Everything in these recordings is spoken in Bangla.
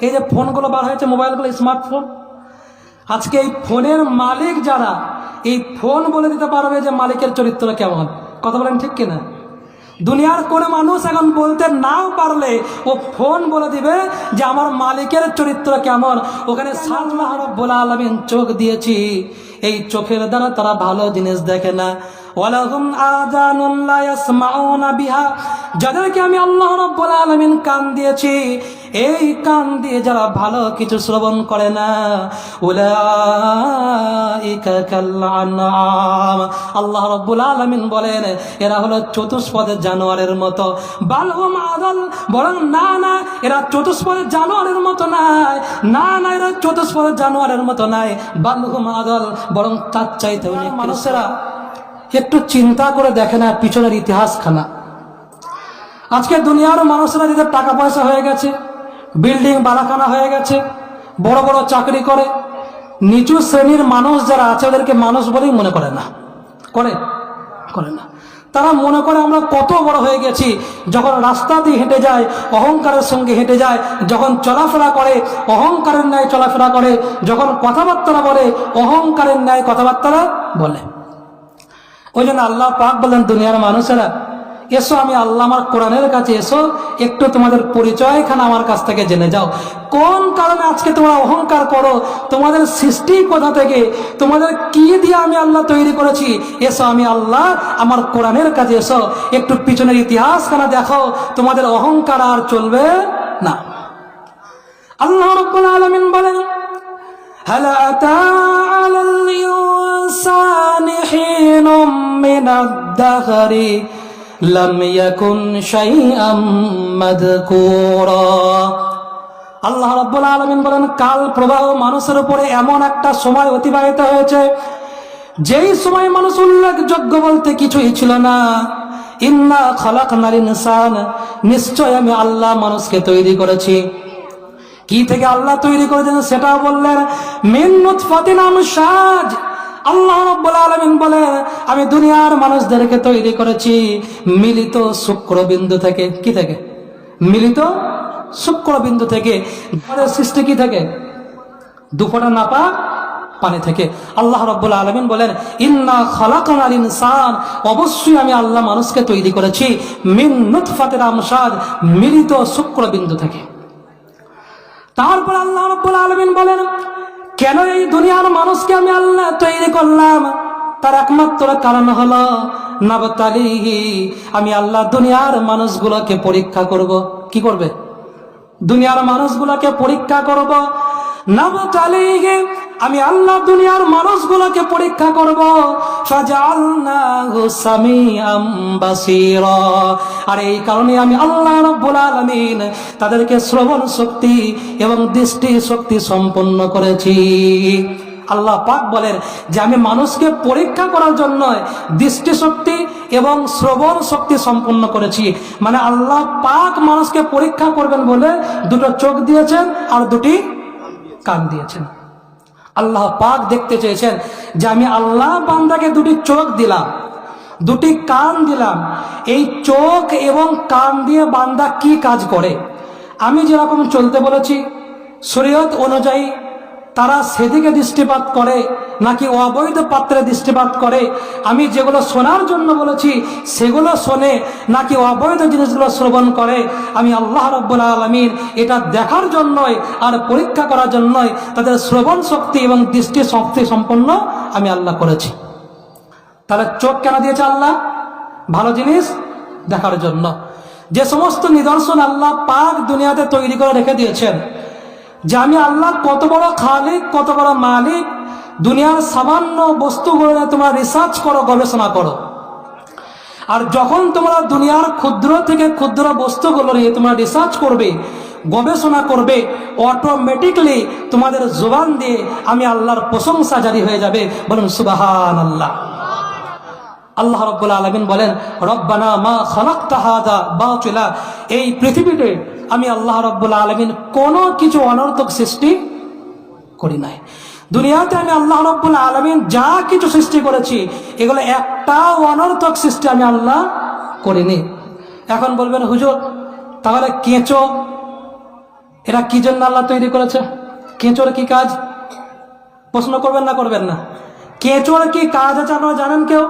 এই যে ফোনগুলো বার হয়েছে, মোবাইলগুলো, স্মার্টফোন, আজকে এই ফোনের মালিক যারা, এই ফোন বলে দিতে পারবে যে মালিকের চরিত্র কেমন। কথা বলেন ঠিক কিনা? দুনিয়ার কোনো মানুষ এখন বলতে নাও পারলে ও ফোন বলে দিবে যে আমার মালিকের চরিত্র কেমন। ওখানে আল্লাহ রাব্বুল আলামিন চোখ দিয়েছি, এই চোখের দ্বারা তারা ভালো জিনিস দেখে না। ওয়ালাহুম আযানুন লা ইয়াসমাউনা বিহা, যাদেরকে আমি আল্লাহ রাব্বুল আলামিন কান দিয়েছি, এই কান দিয়ে যারা ভালো কিছু শ্রবণ করে না, উলাইকা কাল আনআম, আল্লাহ রাব্বুল আলামিন বলেন এরা হলো চতুষ্পদের জানোয়ারের মতো। বালহুম আদাল, বরং না না এরা চতুষ্পদের জানোয়ারের মতো নাই, না না এরা চতুষ্পদের জানোয়ারের মতো নাই, বালহুম আদাল, বরং তার চাইতে অনেক। মানুষেরা একটু চিন্তা করে দেখে না পিছনের ইতিহাস খানা। আজকে দুনিয়ার মানুষেরা যাদের টাকা পয়সা হয়ে গেছে, বিল্ডিং বাড়াখানা হয়ে গেছে, বড় বড় চাকরি করে, নিচু শ্রেণীর মানুষ যারা আছে ওদেরকে মানুষ বলেই মনে করে না। করে না। তারা মনে করে আমরা কত বড় হয়ে গেছি। যখন রাস্তা দিয়ে হেঁটে যায় অহংকারের সঙ্গে হেঁটে যায়, যখন চলাফেরা করে অহংকারের ন্যায় চলাফেরা করে, যখন কথাবার্তা বলে অহংকারের ন্যায় কথাবার্তা বলে। ওই জন্য আল্লাহ পাক বলেন দুনিয়ার মানুষেরা এসো, আমি আল্লাহ আমার কোরআনের কাছে এসো, একটু তোমাদের পরিচয়খানা আমার কাছ থেকে জেনে যাও। কোন কারণে আজকে তোমরা অহংকার করো? তোমাদের সৃষ্টি কোথা থেকে? তোমাদের কি দিয়ে আমি আল্লাহ তৈরি করেছি? এসো, আমি আল্লাহ আমার কোরআনের কাছে এসো, একটু পিছনের ইতিহাসখানা দেখো, তোমাদের অহংকার আর চলবে না। আল্লাহ রাব্বুল আলামিন বলেন হাল আতা আলাল ইনসানি হিনুম মিনাদ-দাহরি লাম ইয়াকুন শাইআম মাযকুরা। আল্লাহ রাব্বুল আলামিন বলেন কাল প্রবাহ মানুষের উপরে এমন একটা সময় অতিবাহিত হয়েছে যেই সময় মানুষ উল্লেখযোগ্য বলতে কিছুই ছিল না। ইন্না খালাকনাল ইনসান, নিশ্চয় আমি আল্লাহ মানুষকে তৈরি করেছি। কি থেকে আল্লাহ তৈরি করেছেন সেটা বললেন, মিন নুতফাতিন আমশাজ। আল্লাহ রাব্বুল আলামিন বলেন আমি দুনিয়ার মানুষদেরকে তৈরি করেছি মিলিত শুক্রবিন্দু থেকে। কি থেকে? মিলিত শুক্রবিন্দু থেকে। সৃষ্টি কি থেকে? দুফোঁটা নাপাক পানি থেকে। আল্লাহ রাব্বুল আলামিন বলেন ইন্না খালাকনাল ইনসান, অবশ্যই আমি আল্লাহ মানুষকে তৈরি করেছি মিন নুতফাতিন আমশাজ, মিলিত শুক্রবিন্দু থেকে। তারপর আল্লাহ রাব্বুল আলামিন বলেন কেন এই দুনিয়ার মানুষকে আমি আল্লাহ তৈরি করলাম? তার একমাত্র কারণ হলো নাবতালিহি, আমি আল্লাহ দুনিয়ার মানুষগুলোকে পরীক্ষা করব। কি করবে? দুনিয়ার মানুষগুলোকে পরীক্ষা করব। নাবতালিহি, আমি আল্লাহ দুনিয়ার মানুষগুলোকে পরীক্ষা করব। ফাজআলনাহু সামিআম বাসীরা, আর এই কারণে আমি আল্লাহ রাব্বুল আলামিন তাদেরকে শ্রবণ শক্তি এবং দৃষ্টি শক্তি সম্পন্ন করেছি। আল্লাহ পাক বলেন যে আমি মানুষকে পরীক্ষা করার জন্য দৃষ্টি শক্তি এবং শ্রবণ শক্তি সম্পন্ন করেছি। মানে আল্লাহ পাক মানুষকে পরীক্ষা করবেন বলে দুটো চোখ দিয়েছেন আর দুটি কান দিয়েছেন। আল্লাহ পাক দেখতে চেয়েছেন যে আমি আল্লাহ বান্দাকে দুটি চোখ দিলাম, দুটি কান দিলাম, এই চোখ এবং কান দিয়ে বান্দা কি কাজ করে। আমি যেরকম চলতে বলেছি শরীয়ত অনুযায়ী তারা সেদিকে দৃষ্টিপাত করে নাকি অবৈধ পাত্রে দৃষ্টিপাত করে। আমি যেগুলো শোনার জন্য বলেছি সেগুলো শোনে নাকি অবৈধ জিনিসগুলো শ্রবণ করে। আমি আল্লাহ রাব্বুল আলামিন এটা দেখার জন্যই আর পরীক্ষা করার জন্যই তাদের শ্রবণ শক্তি এবং দৃষ্টি শক্তি সম্পন্ন আমি আল্লাহ করেছি। তাহলে চোখ কেন দিয়েছে আল্লাহ? ভালো জিনিস দেখার জন্য। যে সমস্ত নিদর্শন আল্লাহ পাক দুনিয়াতে তৈরি করে রেখে দিয়েছেন যে আমি আল্লাহ কত বড় খালিক, কত বড় মালিক, দুনিয়ার সামান্য বস্তুগুলো নিয়ে তোমরা রিসার্চ করো, গবেষণা করো। আর যখন তোমরা দুনিয়ার ক্ষুদ্র থেকে ক্ষুদ্র বস্তুগুলো নিয়ে তোমরা রিসার্চ করবে, গবেষণা করবে, অটোমেটিকলি তোমাদের জবান দিয়ে আমি আল্লাহর প্রশংসা জারি হয়ে যাবে। বলুন সুবহানাল্লাহ। আল্লাহ রাব্বুল আলামিন বলেন রব্বানা মা খালাকতা হাযা বাতিলা, এই পৃথিবীতে আমি আল্লাহ রাব্বুল আলামিন কোনো কিছু অনর্থক সৃষ্টি করি নাই। দুনিয়াতে আমি আল্লাহ রাব্বুল আলামিন যা কিছু সৃষ্টি করেছি এগুলো একটাও অনর্থক সৃষ্টি আমি আল্লাহ করিনি। এখন বলবেন হুজুর তাহলে কেঁচো এরা কি জন্য আল্লাহ তৈরি করেছে? কেঁচোর কি কাজ? প্রশ্ন করবেন না, করবেন না? কেঁচোর কি কাজ আছে আপনারা জানেন কেউ?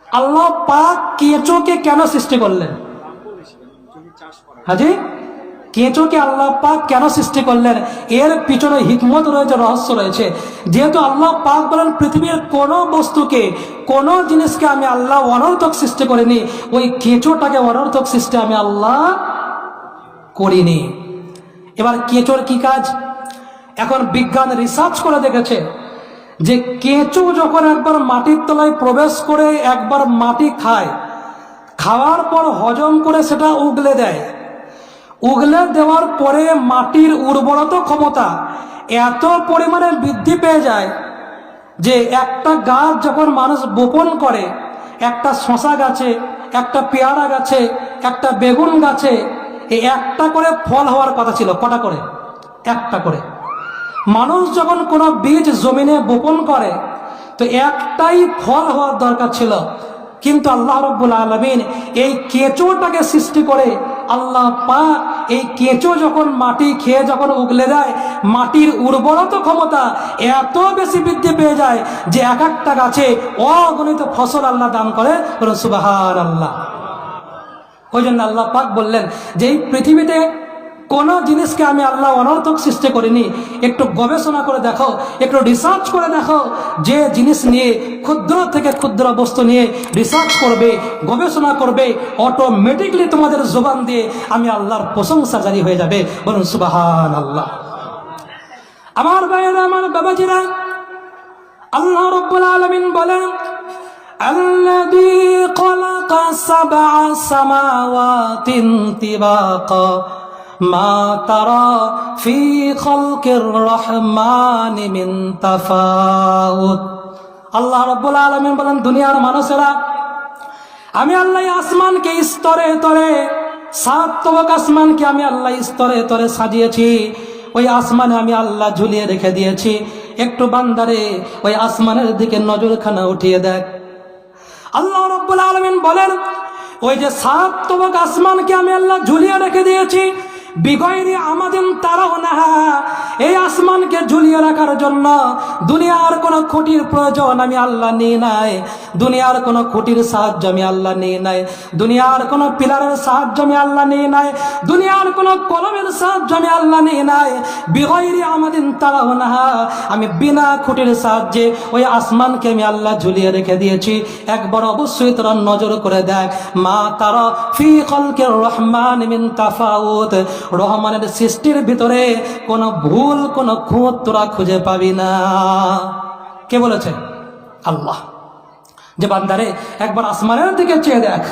আল্লাহ পাক কেঁচোকে কেন সৃষ্টি করলেন? হাজি, কেঁচোকে আল্লাহ পাক কেন সৃষ্টি করলেন? এর পিছনে হিকমত রয়েছে, রহস্য রয়েছে। যেহেতু আল্লাহ পাক বলেন পৃথিবীর কোন বস্তুকে, কোন জিনিসকে আমি আল্লাহ অনর্থক সৃষ্টি করিনি, ওই কেঁচোটাকে অনর্থক সৃষ্টি আমি আল্লাহ করিনি। এবার কেঁচোর কি কাজ? এখন বিজ্ঞান রিসার্চ করে দেখেছে যে কেঁচো যখন একবার মাটির তলায় প্রবেশ করে একবার মাটি খায়, খাওয়ার পর হজম করে সেটা উগলে দেয়। উগলে দেওয়ার পরে মাটির উর্বরতা ক্ষমতা এত পরিমাণে বৃদ্ধি পেয়ে যায় যে একটা গাছ যখন মানুষ বপন করে, একটা শশা গাছে, একটা পেয়ারা গাছে, একটা বেগুন গাছে, এই একটা করে ফল হওয়ার কথা ছিল। কটা করে? একটা করে। মানুষ যখন কোনো বীজ জমিনে বপন করে তো একটাই ফল হওয়ার দরকার ছিল, কিন্তু আল্লাহ রাব্বুল আলামিন এই কেঁচোটাকে সৃষ্টি করে আল্লাহ পাক এই কেঁচো যখন মাটি খেয়ে যখন উগলে দেয়, মাটির উর্বরতা ক্ষমতা এত বেশি বৃদ্ধি পেয়ে যায় যে এক একটা গাছে অগণিত ফসল আল্লাহ দান করে। সুবহানাল্লাহ। ওই জন্য আল্লাহ পাক বললেন যে এই পৃথিবীতে কোন জিনিসকে আমি আল্লাহ অনর্থক সৃষ্টি করিনি। একটু গবেষণা করে দেখো, একটু রিসার্চ করে দেখো। যে জিনিস নিয়ে ক্ষুদ্র থেকে ক্ষুদ্র বস্তু নিয়ে রিসার্চ করবে, গবেষণা করবে, অটোমেটিকলি তোমাদের জবান দিয়ে আমি আল্লাহর প্রশংসা জারি হয়ে যাবে। বলুন সুবহানাল্লাহ। আমার ভাইয়েরা, আমার বাবাজিরা, আল্লাহ রাব্বুল আলামিন বলেন আল্লাযী খালাকা সাবআ সামাওয়াতিন তিবাকা মা তারা ফি খালকির রহমানি মিন তাফাউত। আল্লাহ রাব্বুল আলামিন বলেন, দুনিয়ার মানুষেরা, আমি আল্লাহ আসমানকে স্তরে স্তরে, সাত তবক আসমানকে আমি আল্লাহ স্তরে স্তরে সাজিয়েছি। ওই আসমানে আমি আল্লাহ ঝুলিয়ে রেখে দিয়েছি। একটু বান্দারে ওই আসমানের দিকে নজরখানা উঠিয়ে দেখ। আল্লাহ রাব্বুল আলামিন বলেন, ওই যে সাত তবক আসমানকে আমি আল্লাহ ঝুলিয়ে রেখে দিয়েছি, বিগয়রি আমাদিন তারাও না, এই আসমানকে ঝুলিয়ে রাখার জন্য দুনিয়ার কোনো খুঁটির প্রয়োজন আমি আল্লাহ নিই নাই। দুনিয়ার কোনো খুঁটির সাহায্য আমি আল্লাহ নিই নাই। দুনিয়ার কোনো পিলারের সাহায্য আমি আল্লাহ নিই নাই। দুনিয়ার কোনো কলমের সাহায্য আমি আল্লাহ নিই নাই। বিগয়রি আমাদিন তারাও না, আমি বিনা খুঁটির সাহায্যে ওই আসমানকে আমি আল্লাহ ঝুলিয়ে রেখে দিয়েছি। একবার অবশ্যই তোরা নজর করে দেখ, মা তারা ফি খালকির রহমান মিন তাফাউত, রহমানের সৃষ্টির ভিতরে কোনো ভুল, কোনো খুঁত তোরা খুঁজে পাবি না। কে বলেছে? আল্লাহ। যে বান্দারে একবার আসমানের দিকে চেয়ে দেখ,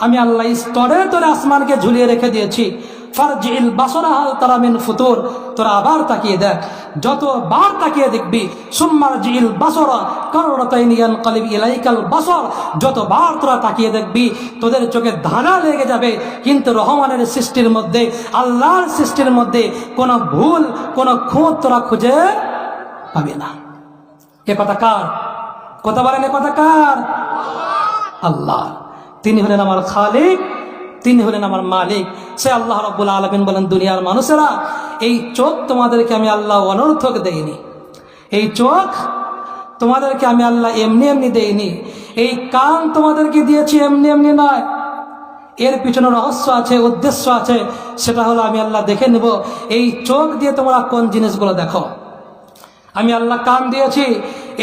আমি আল্লাহ স্তরে স্তরে আসমানকে ঝুলিয়ে রেখে দিয়েছি। ফারজিল বাসরা হাল তারা মিন ফুতুর, তোরা আবার তাকিয়ে দেখ, যতবার তাকিয়ে দেখবি সুম্মারজিল বাসরা কাররাতাইন ইয়ানকালিব ইলাইকাল বাসর, যতবার তোরা তাকিয়ে দেখবি তোদের চোখে ধাঁধা লেগে যাবে। কিন্তু রহমানের সৃষ্টির মধ্যে, আল্লাহর সৃষ্টির মধ্যে কোনো ভুল, কোনো খুঁত তোরা খুঁজে পাবি না। এ কথা কার? কথা বলেন, এ কথা কার? আল্লাহ। তিনি হলেন আমার খালিক, তিনি হলেন আমার মালিক। সে আল্লাহ রাব্বুল আলামিন বলেন, দুনিয়ার মানুষেরা, এই চোখ তোমাদেরকে আমি আল্লাহ অনর্থক দেইনি। এই চোখ তোমাদেরকে আমি আল্লাহ এমনি এমনি দেইনি। এই কান তোমাদেরকে দিয়েছি এমনি এমনি নয়। এর পিছনে রহস্য আছে, উদ্দেশ্য আছে। সেটা হলো আমি আল্লাহ দেখে নেব এই চোখ দিয়ে তোমরা কোন জিনিসগুলো দেখো। আমি আল্লাহ কান দিয়েছি,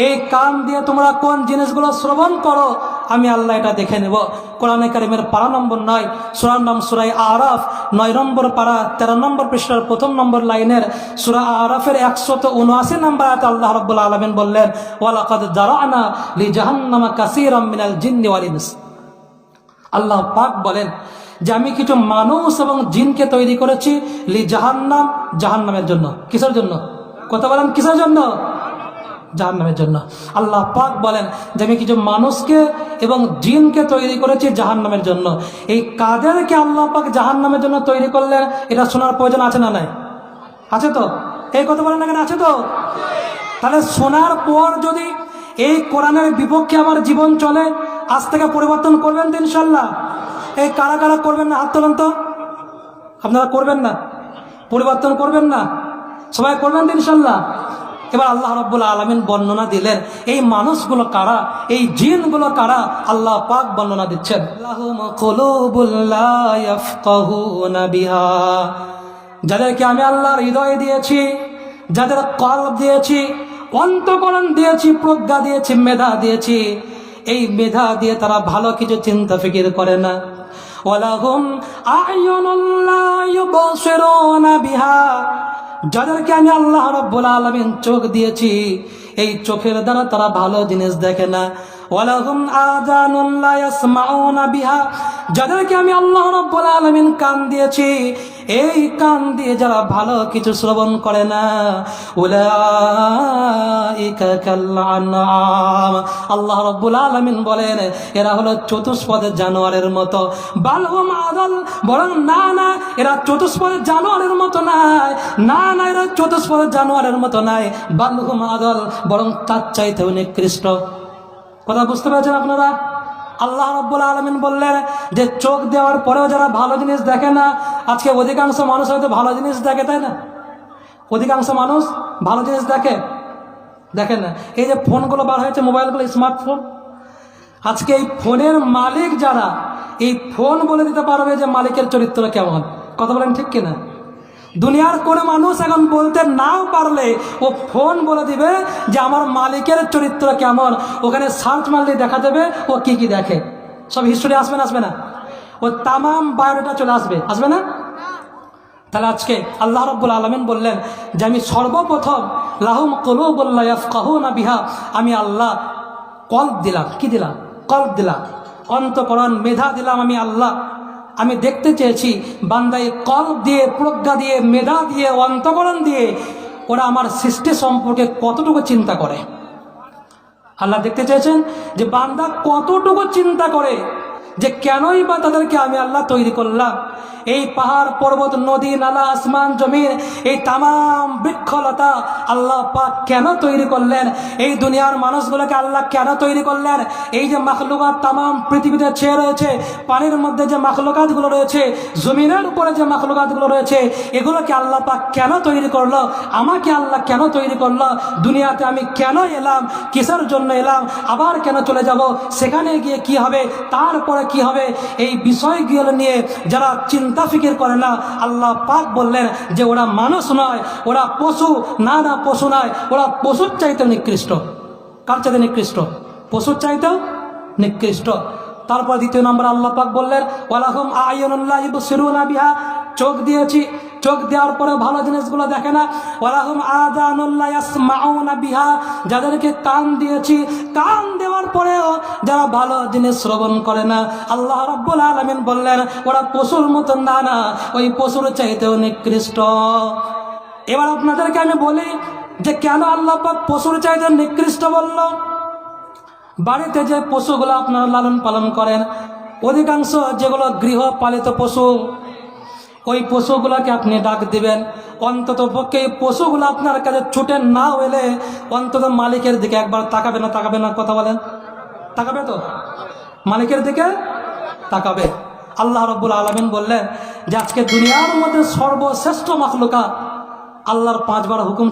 এই কান দিয়ে তোমরা কোন জিনিসগুলো শ্রবণ করো, আমি আল্লাহ এটা দেখে নেব। কোরআনে কারিমের পারা নম্বর 9, সূরার নাম সূরা আরাফ, 9 নম্বর পারা, 13 নম্বর পৃষ্ঠার 1 নম্বর লাইনের সূরা আরাফের 179 নম্বর আয়াতে আল্লাহ রাব্বুল আলামিন বললেন, ওয়ালাকাদ যারানা লিজাহান্নামা কাসীরাম মিনাল জিন্নি ওয়াল ইনস। আল্লাহ পাক বলেন যে আমি কিছু মানুষ এবং জিনকে তৈরি করেছি লিজাহান্নাম, জাহান্নামের জন্য। কিসের জন্য? কথা বলেন, কিসের জন্য? জাহান্নামের জন্য। আল্লাহ পাক বলেন যে আমি কিছু মানুষকে এবং জিনকে তৈরি করেছি জাহান্নামের জন্য। এই কাদেরকে আল্লাহ পাক জাহান্নামের জন্য তৈরি করলেন, এটা শোনার প্রয়োজন আছে না নাই? আছে তো? এই কথা বলেন না কেন? আছে তো? তাহলে শোনার পর যদি এই কোরআনের বিপক্ষে আমার জীবন চলে, আজ থেকে পরিবর্তন করবেন তো ইনশাল্লাহ? এই কারা কারা করবেন না? হাত তোলেন তো। আপনারা করবেন না? পরিবর্তন করবেন না? সবাই করবেন তো ইনশাল্লাহ। এবার আল্লাহ রাব্বুল আলামিন বর্ণনা দিলেন এই মানুষগুলো কারা, এই জিনগুলো কারা। আল্লাহ পাক বর্ণনা দিচ্ছেন, লাহুম কুলুবুল লা ইয়াফকাহুনা বিহা, যাদেরকে আমি আল্লাহর হৃদয় দিয়েছি, যাদের কলব দিয়েছি, অন্তঃকরণ দিয়েছি, প্রজ্ঞা দিয়েছি, মেধা দিয়েছি, এই মেধা দিয়ে তারা ভালো কিছু চিন্তা ফিকির করে না। ওয়ালাহুম আ'য়ুনুল লা ইউবসিরুনা বিহা, যাদেরকে আমি আল্লাহ রাব্বুল আলামিন চোখ দিয়েছি, এই চোখের দ্বারা তারা ভালো জিনিস দেখে না। ওয়ালাহুম আযানুন লা ইয়াসমাউনা বিহা, যাদেরকে আমি আল্লাহ রাব্বুল আলামিন কান দিয়েছি, এই কান দিয়ে যারা ভালো কিছু শ্রবণ করে না। উলাইকা কাল আনআম, আল্লাহ রাব্বুল আলামিন বলেন এরা হলো চতুষ্পদের জানোয়ারের মতো। বালহুম আদাল, বরং না না এরা চতুষ্পদের জানোয়ারের মতো নাই, না না এরা চতুষ্পদের জানোয়ারের মতো নাই। বালহুম আদাল, বরং তার চাইতেও নিকৃষ্ট। কথা বুঝতে পেরেছেন আপনারা? আল্লাহ রাব্বুল আলামিন বললেন যে চোখ দেওয়ার পরেও যারা ভালো জিনিস দেখে না। আজকে অধিকাংশ মানুষ হয়তো ভালো জিনিস দেখে, তাই না? অধিকাংশ মানুষ ভালো জিনিস দেখে না। এই যে ফোনগুলো বার হয়েছে, মোবাইলগুলো, স্মার্টফোন, আজকে এই ফোনের মালিক যারা, এই ফোন বলে দিতে পারবে যে মালিকের চরিত্র কেমন। কথা বলেন ঠিক কিনা? দুনিয়ার কোনো মানুষ এখন বলতে নাও পারলে ও ফোন বলে দিবে যে আমার মালিকের চরিত্র কেমন। ওখানে সার্চ মারলে দেখা দেবে ও কি কি দেখে, সব হিস্টোরি আসবে না? ও তামাম বায়োডাটা চলে আসবে না? তাহলে আজকে আল্লাহ রাব্বুল আলামিন বললেন যে আমি সর্বপ্রথম লাহুম কুলুবুল লা ইয়াফকাহুনা বিহা, আমি আল্লাহ কলব দিলাম। কি দিলাম? কলব দিলাম, অন্তঃকরণ, মেধা দিলাম আমি আল্লাহ। আমি দেখতে চেয়েছি বান্দাই কলব দিয়ে, প্রজ্ঞা দিয়ে, মেধা দিয়ে, অন্তঃকরণ দিয়ে ওরা আমার সৃষ্টি সম্পর্কে কতটুকু চিন্তা করে। আল্লাহ দেখতে চেয়েছেন যে বান্দা কতটুকু চিন্তা করে, যে কেনই বা তাদেরকে আমি আল্লাহ তৈরি করলাম। এই পাহাড় পর্বত, নদী নালা, আসমান জমিন, এই তামাম বৃক্ষলতা আল্লাহ পাক কেন তৈরি করলেন? এই দুনিয়ার মানুষগুলোকে আল্লাহ কেন তৈরি করলেন? এই যে মাখলুকাত তামাম পৃথিবীতে ছেয়ে রয়েছে, পানির মধ্যে যে মাখলুকাতগুলো রয়েছে, জমিনের উপরে যে মাখলুকাতগুলো রয়েছে, এগুলোকে আল্লাহ পাক কেন তৈরি করলো? আমাকে আল্লাহ কেন তৈরি করলো? দুনিয়াতে আমি কেন এলাম? কিসের জন্য এলাম? আবার কেন চলে যাব? সেখানে গিয়ে কি হবে? তারপরে কি হবে? এই বিষয়গুলো নিয়ে যারা চিন্তা ফিকির করে না, আল্লাহ পাক বললেন যে ওরা মানুষ নয়, ওরা পশু। না না, পশু নয়, ওরা পশুর চাইতেও নিকৃষ্ট। কার চাইতে নিকৃষ্ট? পশুর চাইতেও নিকৃষ্ট। তারপর দ্বিতীয় নম্বর আল্লাহ পাক বললেন ওয়ালাহুম আ'য়ুনুন লা ইউবসিরুনা বিহা, চোখ দিয়েছি, চোখ দেওয়ার পরে ভালো জিনিসগুলো দেখে না। ওয়ালাহুম আযানুন লা ইয়াসমাউনা বিহা, যাদেরকে কান দিয়েছি, কান দেওয়ার পরেও যারা ভালো জিনিস শ্রবণ করে না। আল্লাহ রাব্বুল আলামিন বললেন ওরা পশুর মতো। না না, ওই পশুর চাইতেও নিকৃষ্ট। এবার আপনাদেরকে আমি বলি যে কেন আল্লাহ পাক পশুর চাইতে নিকৃষ্ট বলল? বাড়িতে যে পশুগুলো আপনারা লালন পালন করেন, অধিকাংশ যেগুলো গৃহপালিত পশু, ওই পশুগুলোকে আপনি ডাক দিবেন, অন্তত পক্ষে এই পশুগুলো আপনার কাছে ছুটে না এলে অন্তত মালিকের দিকে একবার তাকাবে না? তাকাবে না? কথা বলেন, তাকাবে তো? মালিকের দিকে তাকাবে। আল্লাহ রাব্বুল আলামিন বললেন যে আজকে দুনিয়ার মধ্যে সর্বশ্রেষ্ঠ মাখলুকাত, আল্লাহর 5 বার হুকুম